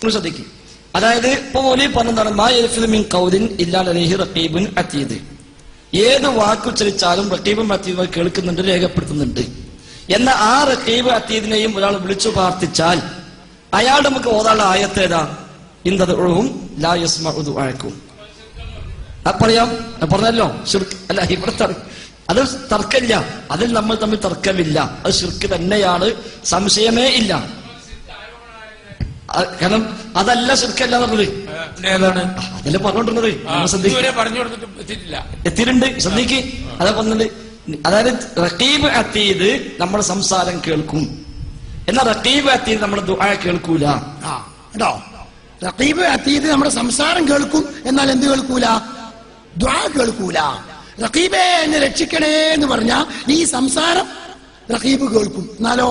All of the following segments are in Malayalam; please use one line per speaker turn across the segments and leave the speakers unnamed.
ശ്രദ്ധിക്കും. അതായത് ഇപ്പൊ മൗലവി പറഞ്ഞതാണ് മാ യൽഫിദു മിൻ ഖൗലിൻ ഇല്ലാ ലദൈഹി റഖീബുൻ അതീദ്. ഏത് വാക്കുച്ചരിച്ചാലും റഖീബും അതീദും കേൾക്കുന്നുണ്ട്, രേഖപ്പെടുത്തുന്നുണ്ട്. എന്ന ആ റഖീബ് അതീദിനെയും ഒരാൾ വിളിച്ചു പ്രാർത്ഥിച്ചാൽ അയാൾ നമുക്ക് ഓതാനുള്ള ആയത്ത് ഏതാ? ഇൻതദ്ഉഹും ലാ യസ്മഉ ദുആഅക്കും. പറയാം, പറഞ്ഞല്ലോ. അല്ല, ഇവിടെ അത് തർക്കമില്ല, അതിൽ നമ്മൾ തമ്മിൽ തർക്കമില്ല. അത് ശിർക്ക് തന്നെയാണ്, സംശയമേ ഇല്ല. കാരണം അതല്ല ശിർക്കല്ല പറഞ്ഞത്. അതല്ലേ പറഞ്ഞോണ്ടിരുന്നത്. എത്തിയിട്ടുണ്ട്, ശ്രദ്ധിക്ക്. അതാ പറഞ്ഞത്. അതായത് റഖീബ് അതീദ് നമ്മുടെ സംസാരം കേൾക്കും, എന്നാൽ റഖീബ് അതീദ് നമ്മുടെ ദുആ കേൾക്കൂല.
കേട്ടോ, റഖീബ് അതീദ് നമ്മുടെ സംസാരം കേൾക്കും, എന്നാൽ എന്ത് കേൾക്കൂല? ദുആ കേൾക്കൂല. റഖീബേ എന്നെ രക്ഷിക്കണേ എന്ന് പറഞ്ഞാൽ ഈ സംസാരം റഖീബ് കേൾക്കും, എന്നാലോ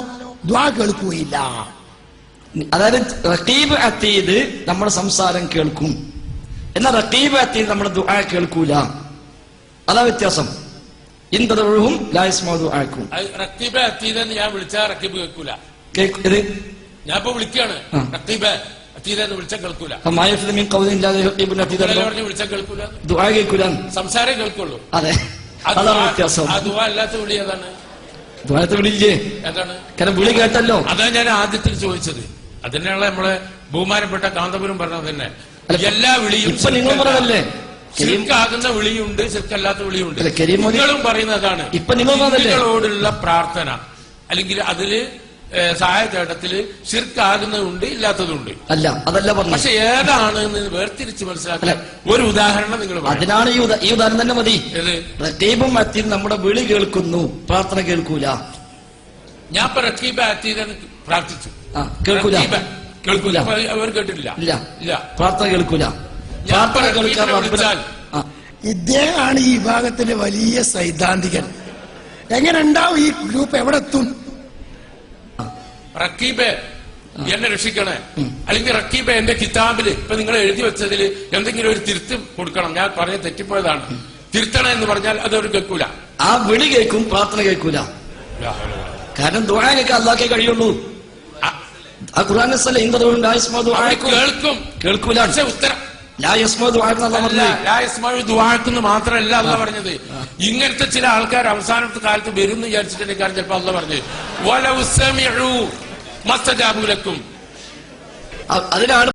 ദുആ കേൾക്കുകയില്ല.
അതായത് റഖീബ് അതീദ് നമ്മുടെ സംസാരം കേൾക്കും, എന്നാൽ റഖീബ് അതീദ് നമ്മുടെ ദുആ കേൾക്കൂല. അതാ വ്യത്യാസം. ഇൻതദ്ഉഹും ലാ യസ്മഉ ദുആഅക്കും.
റഖീബ് അതീദ് എന്ന് ഞാൻ വിളിച്ചാ റഖീബ് കേൾക്കൂല. ഞാൻ ഇപ്പൊ വിളിക്കാണ്, റഖീബ് അതീദ് എന്ന് വിളിച്ചാൽ കേൾക്കൂല.
മാ യൽഫിദു മിൻ ഖൗലിൻ ഇല്ലാ ലദൈഹി റഖീബുൻ അതീദ്
വിളിച്ചാൽ കേൾക്കൂല,
ദുആ കേൾക്കൂല,
സംസാരം കേൾക്കുള്ളൂ.
അതെ, അതാണ് വ്യത്യാസം.
ആ ദുആ അല്ലാത്ത വിളി ഏതാണ്?
ദുആത്തെ വിളിയില്ലേ?
ഏതാണ്?
കാരണം വിളി കേട്ടല്ലോ.
അതാ ഞാൻ ആദ്യത്തിൽ ചോദിച്ചത്. അതിനുള്ള നമ്മളെ ബഹുമാനപ്പെട്ട കാന്തപുരം പറഞ്ഞത് തന്നെ, എല്ലാ വിളിയും
ഇപ്പൊ നിങ്ങൾ പറഞ്ഞല്ലേ
ശിർക്കാകുന്ന വിളിയുണ്ട്, ശിർക്കല്ലാത്ത വിളിയുണ്ട്. നിങ്ങളും പറയുന്നതാണ്.
ഇപ്പൊ
നിങ്ങളോടുള്ള പ്രാർത്ഥന അല്ലെങ്കിൽ അതില് സഹായതേട്ടത്തില് ശിർക്കാകുന്നതുണ്ട്, ഇല്ലാത്തതുണ്ട്.
അല്ല, അതല്ല പറഞ്ഞു.
പക്ഷെ ഏതാണ് വേർതിരിച്ച് മനസ്സിലാക്കാൻ ഒരു ഉദാഹരണം നിങ്ങൾ.
അതിനാണ് ഈ ഉദാഹരണം തന്നെ മതി. റഖീബും അതീദും നമ്മുടെ വിളി കേൾക്കുന്നു, പ്രാർത്ഥന കേൾക്കൂല.
ഞാൻ ഇപ്പൊ റഖീബ് അതീദ് പ്രാർത്ഥിച്ചു,
കേൾക്കൂല.
കേൾക്കൂല, അവർ കേട്ടിട്ടില്ല.
ഇല്ല, ഇല്ല, പ്രാർത്ഥന കേൾക്കൂല. പ്രാർത്ഥന കേൾക്കാൻ
ഇദ്ദേഹമാണ് ഈ വിഭാഗത്തിന്റെ വലിയ സൈദ്ധാന്തികൻ. എങ്ങനെ ഉണ്ടാവും ഈ ഗ്രൂപ്പ്? എവിടെ എത്തും?
റഖീബ് എന്നെ രക്ഷിക്കണേ, അല്ലെങ്കിൽ റഖീബ് എന്റെ കിതാബില് ഇപ്പൊ നിങ്ങൾ എഴുതി വെച്ചതില് എന്തെങ്കിലും ഒരു തിരുത്തും കൊടുക്കണം, ഞാൻ പറഞ്ഞ തെറ്റിപ്പോയതാണ്, തിരുത്തണം എന്ന് പറഞ്ഞാൽ അതവർ കേൾക്കൂല.
ആ വിളി കേൾക്കും, പ്രാർത്ഥന കേൾക്കൂല. കാരണം ദുആ കേൾക്കാൻ അല്ലാഹ്ക്കേ കഴിയുള്ളൂ. ആ ഖുർആൻ കേൾക്കും, കേൾക്കൂല.
പക്ഷെ ഉത്തരം
ലാ യസ്മഉ
ദുആഅക്കും മാത്രമല്ല അല്ലാഹ് പറഞ്ഞത്. ഇങ്ങനത്തെ ചില ആൾക്കാർ അവസാനത്തെ കാലത്ത് വരും എന്ന് വിചാരിച്ചിട്ടുണ്ട്. കാരണം ചിലപ്പോൾ അല്ലാഹ് പറഞ്ഞത് വലൗ സമിഉ മസ്തജാബു ലക്കും.
അതിനാണ്